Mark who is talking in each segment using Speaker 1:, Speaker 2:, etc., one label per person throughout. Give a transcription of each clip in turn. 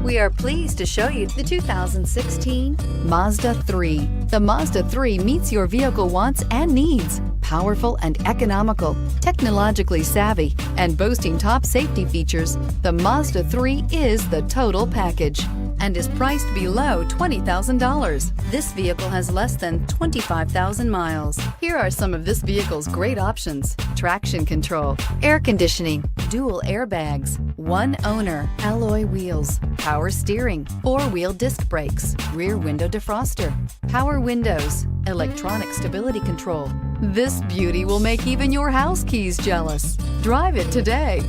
Speaker 1: We are pleased to show you the 2016 Mazda 3. The Mazda 3 meets your vehicle wants and needs. Powerful and economical, technologically savvy, and boasting top safety features, the Mazda 3 is the total package and is priced below $20,000. This vehicle has less than 25,000 miles. Here are some of this vehicle's great options: traction control, air conditioning, dual airbags, one owner, alloy wheels, power steering, four-wheel disc brakes, rear window defroster, power windows, electronic stability control. This beauty will make even your house keys jealous. Drive it today.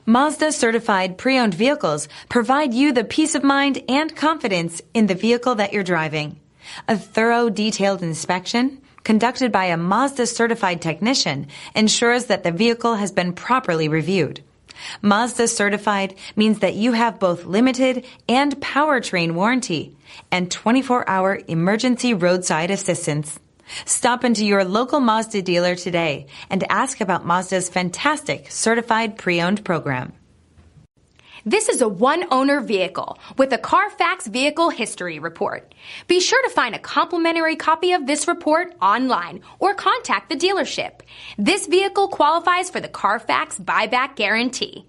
Speaker 2: Mazda certified pre-owned vehicles provide you the peace of mind and confidence in the vehicle that you're driving. A thorough, detailed inspection conducted by a Mazda certified technician ensures that the vehicle has been properly reviewed. Mazda certified means that you have both limited and powertrain warranty and 24-hour emergency roadside assistance. Stop into your local Mazda dealer today and ask about Mazda's fantastic certified pre-owned program.
Speaker 3: This is a one-owner vehicle with a Carfax Vehicle History Report. Be sure to find a complimentary copy of this report online or contact the dealership. This vehicle qualifies for the Carfax Buyback Guarantee.